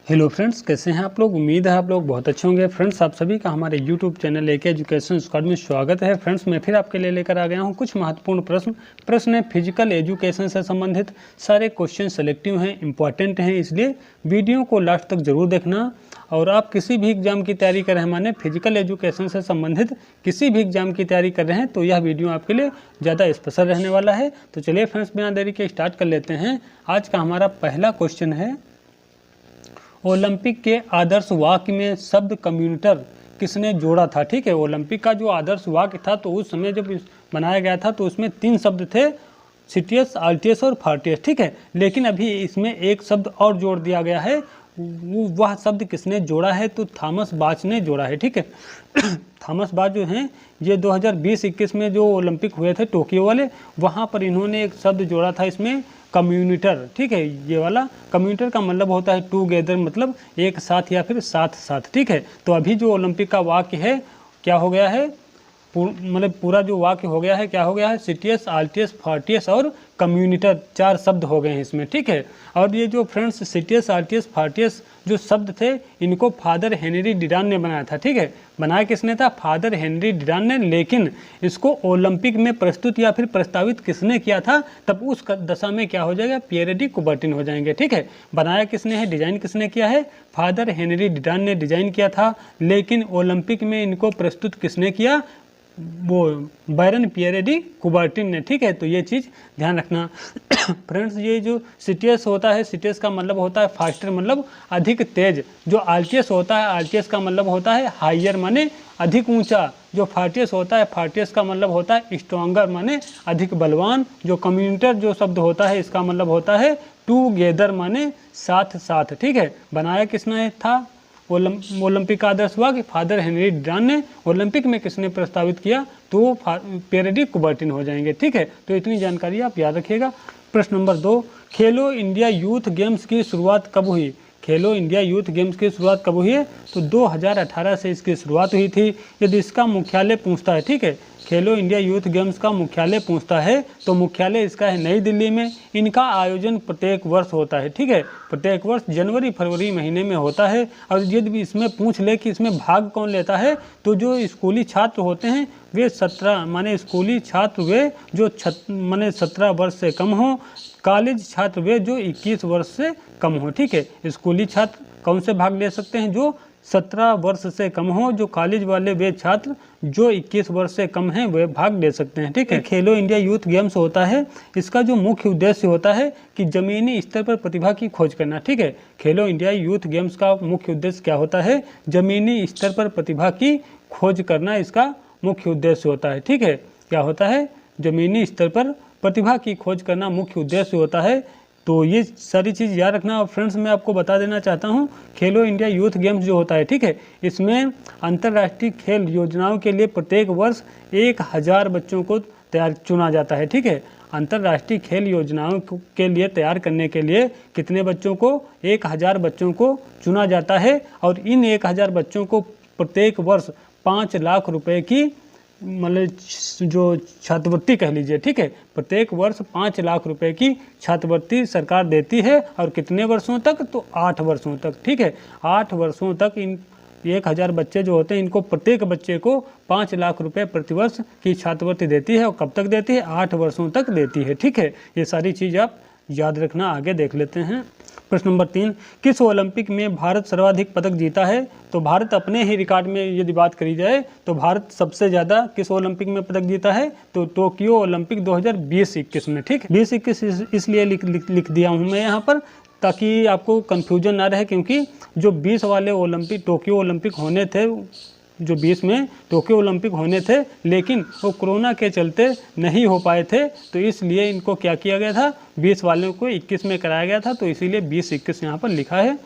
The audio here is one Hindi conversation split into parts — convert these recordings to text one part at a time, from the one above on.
हेलो फ्रेंड्स, कैसे हैं आप लोग। उम्मीद है आप लोग बहुत अच्छे होंगे। फ्रेंड्स, आप सभी का हमारे YouTube channel AK education squad में स्वागत है। फ्रेंड्स, मैं फिर आपके लिए लेकर आ गया हूं कुछ महत्वपूर्ण प्रश्न है फिजिकल एजुकेशन से संबंधित। सारे क्वेश्चन सेलेक्टिव हैं, इंपॉर्टेंट हैं, इसलिए वीडियो को लास्ट तक जरूर देखना। और आप किसी भी एग्जाम की तैयारी कर रहे हैं, माने फिजिकल एजुकेशन से संबंधित किसी भी एग्जाम की तैयारी कर रहे हैं, तो यह वीडियो आपके लिए ज़्यादा स्पेशल रहने वाला है। तो चलिए फ्रेंड्स, बिना देरी के स्टार्ट कर लेते हैं। आज का हमारा पहला क्वेश्चन है, ओलंपिक के आदर्श वाक्य में शब्द कम्यूनिटर किसने जोड़ा था। ठीक है, ओलंपिक का जो आदर्श वाक्य था, तो उस समय जब बनाया गया था तो उसमें 3 शब्द थे, सीटीएस, आरटीएस और फारटीएस। ठीक है, लेकिन अभी इसमें एक शब्द और जोड़ दिया गया है। वह शब्द किसने जोड़ा है, तो थॉमस बाच ने जोड़ा है। ठीक है, थॉमस बाच जो हैं, ये 2020-21 में जो ओलंपिक हुए थे टोक्यो वाले, वहाँ पर इन्होंने एक शब्द जोड़ा था इसमें, कम्यूनिटर। ठीक है, ये वाला कम्यूनिटर का मतलब होता है टूगेदर, मतलब एक साथ या फिर साथ साथ। ठीक है, तो अभी जो ओलंपिक का वाक्य है क्या हो गया है, मतलब पूरा जो वाक्य हो गया है, क्या हो गया है, सीटीएस, आरटीएस, फारटीएस और कम्यूनिटर, 4 शब्द हो गए हैं इसमें। ठीक है, और ये जो फ्रेंड्स सीटीएस, आरटीएस, फारटीएस जो शब्द थे, इनको फादर हेनरी डिडान ने बनाया था। ठीक है, बनाया किसने था, फादर हेनरी डिडान ने। लेकिन इसको ओलंपिक में प्रस्तुत या फिर प्रस्तावित किसने किया था, तब उस दशा में क्या हो जाएगा, पियर डी कुबर्टिन हो जाएंगे। ठीक है, बनाया किसने है, डिजाइन किसने किया है, फादर हेनरी डिडान ने डिजाइन किया था। लेकिन ओलंपिक में इनको प्रस्तुत किसने किया, वो बैरन पियर डी कुबर्टिन ने। ठीक है, तो ये चीज़ ध्यान रखना। फ्रेंड्स, ये जो सीटीएस होता है, सीटीएस का मतलब होता है फास्टर, मतलब अधिक तेज। जो आरटीएस होता है, आरटीएस का मतलब होता है हाइयर, माने अधिक ऊंचा। जो फारटीएस होता है, फारटीएस का मतलब होता है स्ट्रॉन्गर, माने अधिक बलवान। जो कम्यूनिटर जो शब्द होता है, इसका मतलब होता है टूगेदर, माने साथ साथ। ठीक है, बनाया किसने था ओलंपिक का आदर्श वाक्य, फादर हेनरी डिडान ने। ओलंपिक में किसने प्रस्तावित किया, तो पियर डी कुबर्टिन हो जाएंगे। ठीक है, तो इतनी जानकारी आप याद रखिएगा। प्रश्न नंबर 2, खेलो इंडिया यूथ गेम्स की शुरुआत कब हुई। खेलो इंडिया यूथ गेम्स की शुरुआत कब हुई है, तो 2018 से इसकी शुरुआत हुई थी। यदि इसका मुख्यालय पूछता है, ठीक है, खेलो इंडिया यूथ गेम्स का मुख्यालय पूछता है, तो मुख्यालय इसका है नई दिल्ली में। इनका आयोजन प्रत्येक वर्ष होता है। ठीक है, प्रत्येक वर्ष जनवरी फरवरी महीने में होता है। और यदि इसमें पूछ ले कि इसमें भाग कौन लेता है, तो जो स्कूली छात्र होते हैं वे 17, माने स्कूली छात्र वे जो माने 17 वर्ष से कम हो, कॉलेज छात्र वे जो 21 वर्ष से कम हो। ठीक है, स्कूली छात्र कौन से भाग ले सकते हैं, जो 17 वर्ष से कम हो। जो कॉलेज वाले वे छात्र जो 21 वर्ष से कम हैं, वे भाग ले सकते हैं। ठीक है, खेलो इंडिया यूथ गेम्स होता है, इसका जो मुख्य उद्देश्य होता है कि जमीनी स्तर पर प्रतिभा की खोज करना। ठीक है, खेलो इंडिया यूथ गेम्स का मुख्य उद्देश्य क्या होता है, जमीनी स्तर पर प्रतिभा की खोज करना, इसका मुख्य उद्देश्य होता है। ठीक है, क्या होता है, जमीनी स्तर पर प्रतिभा की खोज करना मुख्य उद्देश्य होता है। तो ये सारी चीज़ याद रखना। और फ्रेंड्स, मैं आपको बता देना चाहता हूँ, खेलो इंडिया यूथ गेम्स जो होता है, ठीक है, इसमें अंतर्राष्ट्रीय खेल योजनाओं के लिए प्रत्येक वर्ष 1000 बच्चों को चुना जाता है। ठीक है, अंतर्राष्ट्रीय खेल योजनाओं के लिए तैयार करने के लिए कितने बच्चों को, 1000 बच्चों को चुना जाता है। और इन 1000 बच्चों को प्रत्येक वर्ष 5 लाख रुपए की, मतलब जो छात्रवृत्ति कह लीजिए, ठीक है, प्रत्येक वर्ष 5 लाख रुपए की छात्रवृत्ति सरकार देती है। और कितने वर्षों तक, तो 8 वर्षों तक। ठीक है, 8 वर्षों तक इन 1000 बच्चे जो होते हैं, इनको प्रत्येक बच्चे को 5 लाख रुपए प्रतिवर्ष की छात्रवृत्ति देती है। और कब तक देती है, 8 वर्षों तक देती है। ठीक है, ये सारी चीज़ आप याद रखना। आगे देख लेते हैं। प्रश्न नंबर 3, किस ओलंपिक में भारत सर्वाधिक पदक जीता है। तो भारत अपने ही रिकॉर्ड में यदि बात करी जाए, तो भारत सबसे ज़्यादा किस ओलंपिक में पदक जीता है, तो टोक्यो ओलंपिक 2020-21 में। ठीक है, 20-21 इसलिए लिख दिया हूँ मैं यहाँ पर, ताकि आपको कन्फ्यूजन ना रहे। क्योंकि जो 20 वाले ओलंपिक, टोक्यो ओलंपिक होने थे, जो 20 में टोक्यो ओलंपिक होने थे, लेकिन वो कोरोना के चलते नहीं हो पाए थे, तो इसलिए इनको क्या किया गया था, 20 वालों को 21 में कराया गया था। तो इसीलिए 20-21 यहाँ पर लिखा है।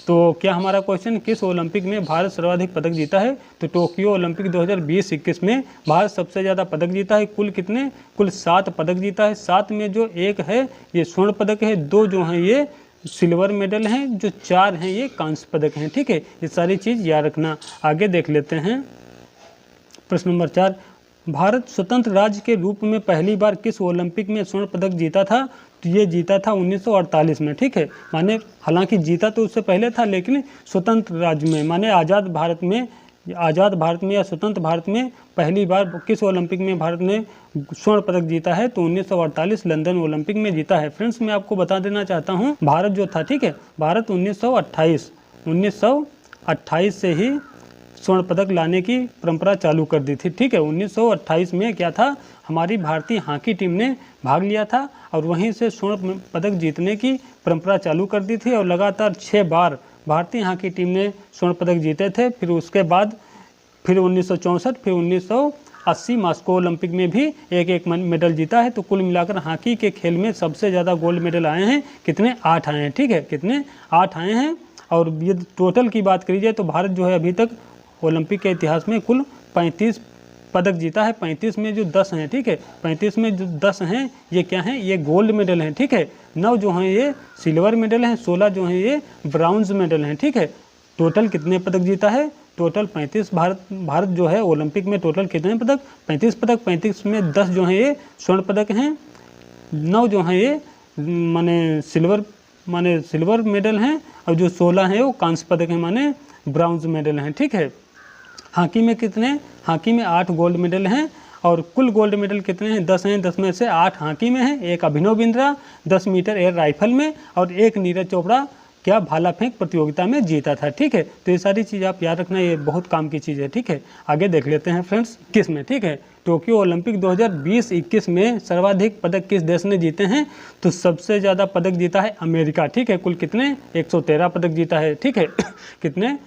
तो क्या हमारा क्वेश्चन, किस ओलंपिक में भारत सर्वाधिक पदक जीता है, तो टोक्यो ओलंपिक 2020-21 में भारत सबसे ज़्यादा पदक जीता है। कुल कितने, कुल 7 पदक जीता है। 7 में जो 1 है ये स्वर्ण पदक है, 2 जो हैं ये सिल्वर मेडल हैं, जो 4 हैं ये कांस्य पदक हैं। ठीक है, ये सारी चीज़ याद रखना। आगे देख लेते हैं। प्रश्न नंबर 4, भारत स्वतंत्र राज्य के रूप में पहली बार किस ओलंपिक में स्वर्ण पदक जीता था? तो ये जीता था 1948 में, ठीक है। माने हालांकि जीता तो उससे पहले था, लेकिन स्वतंत्र राज्य में माने आज़ाद भारत में या स्वतंत्र भारत में पहली बार किस ओलंपिक में भारत ने स्वर्ण पदक जीता है? तो 1948 लंदन ओलंपिक में जीता है। फ्रेंड्स, मैं आपको बता देना चाहता हूँ, भारत जो था, ठीक है, भारत 1928 से ही स्वर्ण पदक लाने की परंपरा चालू कर दी थी, ठीक है। 1928 में क्या था, हमारी भारतीय हॉकी टीम ने भाग लिया था और वहीं से स्वर्ण पदक जीतने की परंपरा चालू कर दी थी और लगातार 6 बार भारतीय हॉकी टीम ने स्वर्ण पदक जीते थे। फिर उसके बाद फिर 1964, फिर 1980 मॉस्को ओलंपिक में भी एक मेडल जीता है। तो कुल मिलाकर हॉकी के खेल में सबसे ज़्यादा गोल्ड मेडल आए हैं, कितने? 8 आए हैं, ठीक है, कितने? 8 आए हैं। और ये टोटल की बात करी जाए तो भारत जो है अभी तक ओलंपिक के इतिहास में कुल 35 पदक जीता है। 35 में जो 10 हैं, ठीक है, 35 में जो 10 हैं ये क्या हैं? ये गोल्ड मेडल हैं, ठीक है। 9 जो हैं ये सिल्वर मेडल हैं, 16 जो हैं ये ब्राउन्ज मेडल हैं, ठीक है। टोटल कितने पदक जीता है? टोटल 35। भारत जो है ओलंपिक में टोटल कितने पदक? 35 पदक। 35 में 10 जो हैं ये स्वर्ण पदक हैं, 9 जो हैं ये माने सिल्वर मेडल हैं और जो 16 हैं वो कांस्य पदक हैं, माने ब्राउन्ज मेडल हैं, ठीक है। हॉकी में कितने? हॉकी में 8 गोल्ड मेडल हैं और कुल गोल्ड मेडल कितने हैं? 10 हैं। 10 में से 8 हॉकी में हैं, 1 Abhinav Bindra 10 metre air rifle में और 1 नीरज चोपड़ा क्या भाला फेंक प्रतियोगिता में जीता था, ठीक है। तो ये सारी चीज़ आप याद रखना, ये बहुत काम की चीज़ है, ठीक है। आगे देख लेते हैं फ्रेंड्स, 21 में, ठीक है, टोक्यो ओलंपिक 2020-21 में सर्वाधिक पदक किस देश ने जीते हैं? तो सबसे ज़्यादा पदक जीता है अमेरिका, ठीक है। कुल कितने? 113 पदक जीता है, ठीक है। कितने?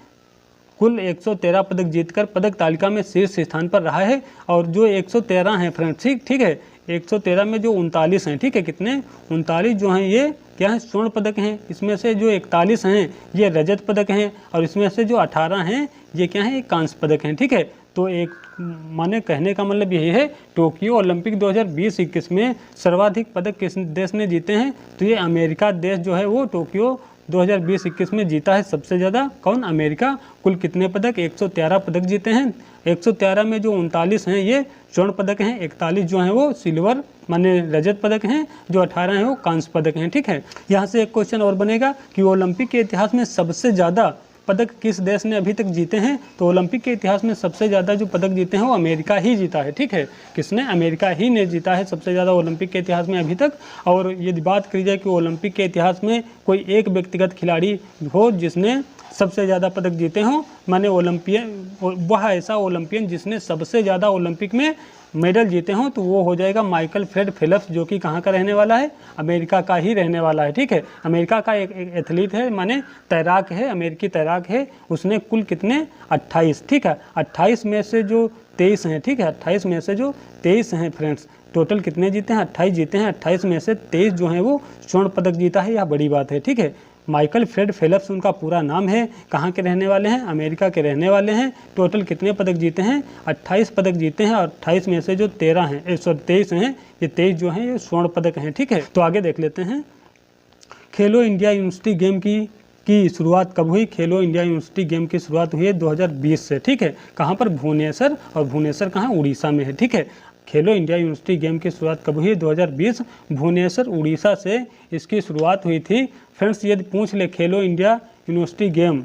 कुल 113 पदक जीतकर पदक तालिका में शीर्ष स्थान पर रहा है। और जो 113 हैं फ्रेंड्स, ठीक है, 113 में जो 39 हैं, ठीक है, कितने? 39 जो हैं ये क्या है? स्वर्ण पदक हैं। इसमें से जो 41 हैं ये रजत पदक हैं और इसमें से जो 18 हैं ये क्या हैं? कांस्य पदक हैं, ठीक है। तो एक माने कहने का मतलब यही है, टोक्यो ओलंपिक 2020-21 में सर्वाधिक पदक किस देश ने जीते हैं? तो ये अमेरिका देश जो है वो टोक्यो 2020-21 में जीता है सबसे ज़्यादा। कौन? अमेरिका। कुल कितने पदक? 113 पदक जीते हैं। 113 में जो 39 हैं ये स्वर्ण पदक हैं, 41 जो हैं वो सिल्वर माने रजत पदक हैं, जो 18 हैं वो कांस्य पदक हैं, ठीक है। यहाँ से एक क्वेश्चन और बनेगा कि ओलंपिक के इतिहास में सबसे ज़्यादा पदक किस देश ने अभी तक जीते हैं? तो ओलंपिक के इतिहास में सबसे ज़्यादा जो पदक जीते हैं वो अमेरिका ही जीता है, ठीक है। किसने? अमेरिका ही ने जीता है सबसे ज़्यादा ओलंपिक के इतिहास में अभी तक। और यदि बात करी जाए कि ओलंपिक के इतिहास में कोई एक व्यक्तिगत खिलाड़ी हो जिसने सबसे ज़्यादा पदक जीते हों, माने ओलंपियन, वह ऐसा ओलंपियन जिसने सबसे ज़्यादा ओलंपिक में मेडल जीते हों, तो वो हो जाएगा माइकल फ्रेड फेल्प्स, जो कि कहाँ का रहने वाला है? अमेरिका का ही रहने वाला है, ठीक है। अमेरिका का एक एथलीट है, माने तैराक है, अमेरिकी तैराक है। उसने कुल कितने? 28, ठीक है। 28 में से जो 23 हैं, ठीक है, 28 में से जो 23 हैं फ्रेंड्स, टोटल कितने जीते हैं? 28 जीते हैं। 28 में से 23 जो हैं वो स्वर्ण पदक जीता है, यह बड़ी बात है, ठीक है। माइकल फ्रेड फेल्प्स उनका पूरा नाम है। कहाँ के रहने वाले हैं? अमेरिका के रहने वाले हैं। टोटल कितने पदक जीते हैं? 28 पदक जीते हैं और 28 में से जो 23 हैं ये 23 जो हैं ये स्वर्ण पदक हैं, ठीक है। तो आगे देख लेते हैं, खेलो इंडिया यूनिवर्सिटी गेम की शुरुआत कब हुई? खेलो इंडिया यूनिवर्सिटी गेम की शुरुआत हुई है 2020 से, ठीक है। कहाँ पर? भुवनेश्वर, और भुवनेश्वर कहाँ? उड़ीसा में है, ठीक है। खेलो इंडिया यूनिवर्सिटी गेम की शुरुआत कब हुई? 2020, भुवनेश्वर उड़ीसा से इसकी शुरुआत हुई थी। फ्रेंड्स, यदि पूछ ले खेलो इंडिया यूनिवर्सिटी गेम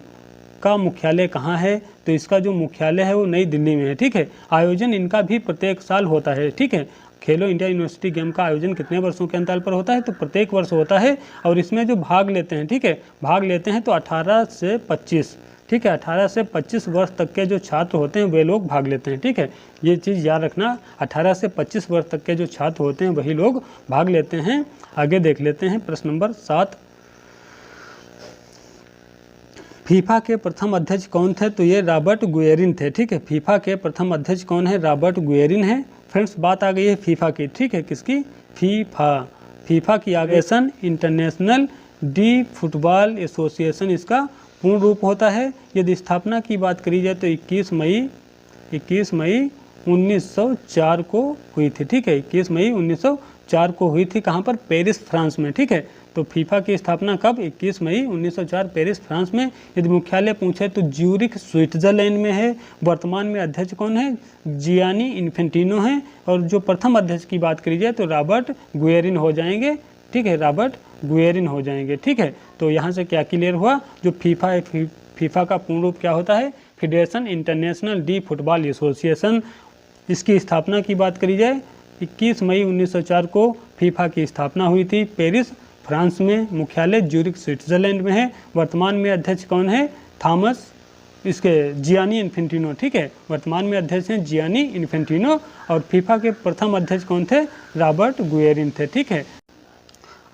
का मुख्यालय कहाँ है, तो इसका जो मुख्यालय है वो नई दिल्ली में है, ठीक है। आयोजन इनका भी प्रत्येक साल होता है, ठीक है। खेलो इंडिया यूनिवर्सिटी गेम का आयोजन कितने वर्षों के अंतराल पर होता है? तो प्रत्येक वर्ष होता है। और इसमें जो भाग लेते हैं, ठीक है, भाग लेते हैं तो 18 से 25, ठीक है, 18 से 25 वर्ष तक के जो छात्र होते हैं वे लोग भाग लेते हैं, ठीक है। ये चीज़ याद रखना, 18 से 25 वर्ष तक के जो छात्र होते हैं वही लोग भाग लेते हैं। आगे देख लेते हैं प्रश्न नंबर 7, फीफा के प्रथम अध्यक्ष कौन थे? तो ये रॉबर्ट गुएरिन थे, ठीक है। फीफा के प्रथम अध्यक्ष कौन है? रॉबर्ट गुएरिन है। फ्रेंड्स, बात आ गई है फीफा की, ठीक है। किसकी? फीफा की आगेशन इंटरनेशनल डी फुटबॉल एसोसिएशन इसका पूर्ण रूप होता है। यदि स्थापना की बात करी जाए तो 21 मई 1904 को हुई थी, ठीक है। 21 मई 1904 को हुई थी, कहाँ पर? पेरिस फ्रांस में, ठीक है। तो फीफा की स्थापना कब? 21 मई 1904 पेरिस फ्रांस में। यदि मुख्यालय पूछे तो ज्यूरिख स्विट्जरलैंड में है। वर्तमान में अध्यक्ष कौन है? जियानी इन्फेंटिनो है। और जो प्रथम अध्यक्ष की बात करी जाए तो रॉबर्ट गुएरिन हो जाएंगे, ठीक है, रॉबर्ट गुएरिन हो जाएंगे, ठीक है। तो यहाँ से क्या क्लियर हुआ? जो फीफा है, फीफा का पूर्ण रूप क्या होता है? Federation international D football association. इसकी स्थापना की बात करी जाए 21 मई 1904 को फीफा की स्थापना हुई थी पेरिस फ्रांस में। मुख्यालय ज्यूरिख स्विट्जरलैंड में है। वर्तमान में अध्यक्ष कौन है? थॉमस इसके जियानी इन्फेंटिनो, ठीक है। वर्तमान में अध्यक्ष हैं जियानी इन्फेंटिनो। और फीफा के प्रथम अध्यक्ष कौन थे? रॉबर्ट गुएरिन थे, ठीक है।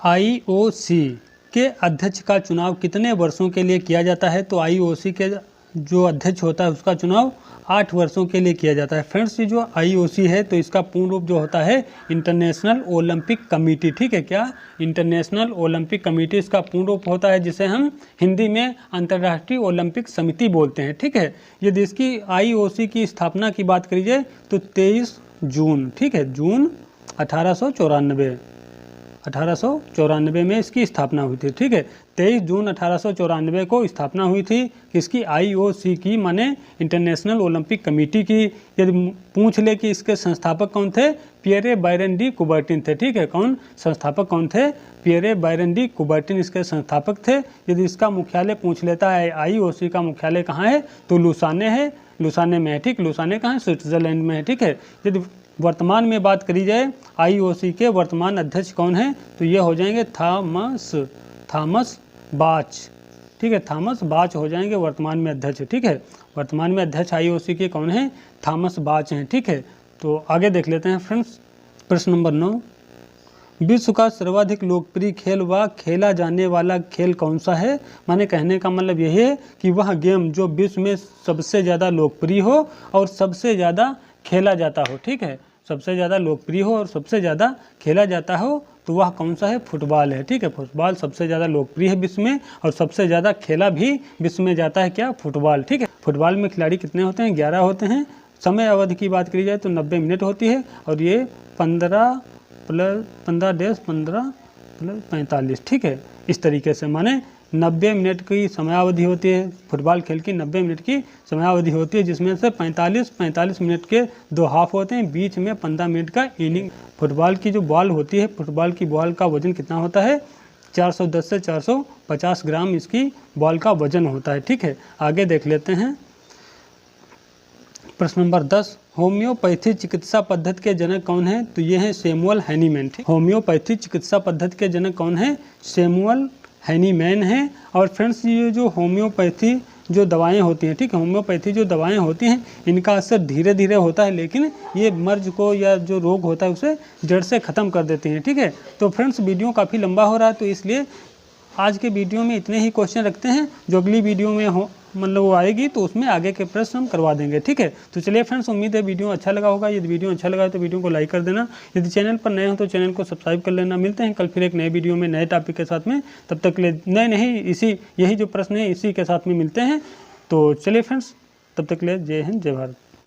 आईओसी के अध्यक्ष का चुनाव कितने वर्षों के लिए किया जाता है? तो आईओसी के जो अध्यक्ष होता है उसका चुनाव 8 वर्षों के लिए किया जाता है। फ्रेंड्स, ये जो आईओसी है तो इसका पूर्ण रूप जो होता है इंटरनेशनल ओलंपिक कमेटी, ठीक है। क्या? इंटरनेशनल ओलंपिक कमेटी इसका पूर्ण रूप होता है, जिसे हम हिंदी में अंतर्राष्ट्रीय ओलंपिक समिति बोलते हैं, ठीक है। यदि इसकी आईओसी की स्थापना की बात करी जाए तो 23 जून, ठीक है, जून 1894 में इसकी स्थापना हुई थी, ठीक है। 23 जून 1894 को स्थापना हुई थी किसकी? आईओसी की, माने इंटरनेशनल ओलंपिक कमेटी की। यदि पूछ ले कि इसके संस्थापक कौन थे? पियरे बायरन डी कुबर्टिन थे, ठीक है। कौन संस्थापक कौन थे? पियरे बायरन डी कुबर्टिन इसके संस्थापक थे। यदि इसका मुख्यालय पूछ लेता है आईओसी का मुख्यालय कहाँ है तो लुसाने है, लुसाने में है, ठीक। लुसाने कहाँ है? स्विट्जरलैंड में है, ठीक है। यदि वर्तमान में बात करी जाए आईओसी के वर्तमान अध्यक्ष कौन है तो ये हो जाएंगे थॉमस बाच, ठीक है। थॉमस बाच हो जाएंगे वर्तमान में अध्यक्ष, ठीक है। वर्तमान में अध्यक्ष आईओसी के कौन है? थॉमस बाच हैं, ठीक है। तो आगे देख लेते हैं फ्रेंड्स, प्रश्न नंबर 9। विश्व का सर्वाधिक लोकप्रिय खेल व खेला जाने वाला खेल कौन सा है? माने कहने का मतलब यही है कि वह गेम जो विश्व में सबसे ज़्यादा लोकप्रिय हो और सबसे ज़्यादा खेला जाता हो, ठीक है। सबसे ज़्यादा लोकप्रिय हो और सबसे ज़्यादा खेला जाता हो तो वह कौन सा है? फुटबॉल है, ठीक है। फुटबॉल सबसे ज़्यादा लोकप्रिय है विश्व में और सबसे ज़्यादा खेला भी विश्व में जाता है, क्या? फुटबॉल, ठीक है। फुटबॉल में खिलाड़ी कितने होते हैं? 11 होते हैं। समय अवधि की बात करी जाए तो 90 मिनट होती है और ये 15 + 15 + 45, ठीक है। इस तरीके से माने 90 मिनट की समयावधि होती है। फुटबॉल खेल की 90 मिनट की समयावधि होती है, जिसमें से 45 मिनट के 2 हाफ होते हैं, बीच में 15 मिनट का इनिंग। फुटबॉल की जो बॉल होती है, फुटबॉल की बॉल का वजन कितना होता है? 410 से 450 ग्राम इसकी बॉल का वजन होता है, ठीक है। आगे देख लेते हैं प्रश्न नंबर 10। होम्योपैथी चिकित्सा पद्धति के जनक कौन है? तो ये है सैमुअल हैनीमैन, ठीक। होम्योपैथी चिकित्सा पद्धति के जनक कौन है? सैमुअल हैनीमैन है। और फ्रेंड्स, ये जो होम्योपैथी जो दवाएं होती हैं, ठीक है, होम्योपैथी जो दवाएं होती हैं इनका असर धीरे धीरे होता है, लेकिन ये मर्ज को या जो रोग होता है उसे जड़ से ख़त्म कर देती हैं, ठीक है। तो फ्रेंड्स, वीडियो काफ़ी लंबा हो रहा है तो इसलिए आज के वीडियो में इतने ही क्वेश्चन रखते हैं। जो अगली वीडियो में हो मतलब वो आएगी तो उसमें आगे के प्रश्न हम करवा देंगे, ठीक है। तो चलिए फ्रेंड्स, उम्मीद है वीडियो अच्छा लगा होगा। यदि वीडियो अच्छा लगा तो वीडियो को लाइक कर देना। यदि चैनल पर नए हो तो चैनल को सब्सक्राइब कर लेना। मिलते हैं कल फिर एक नए वीडियो में नए टॉपिक के साथ में। तब तक ले नहीं यही जो प्रश्न है इसी के साथ में मिलते हैं। तो चलिए फ्रेंड्स, तब तक ले जय हिंद, जय भारत।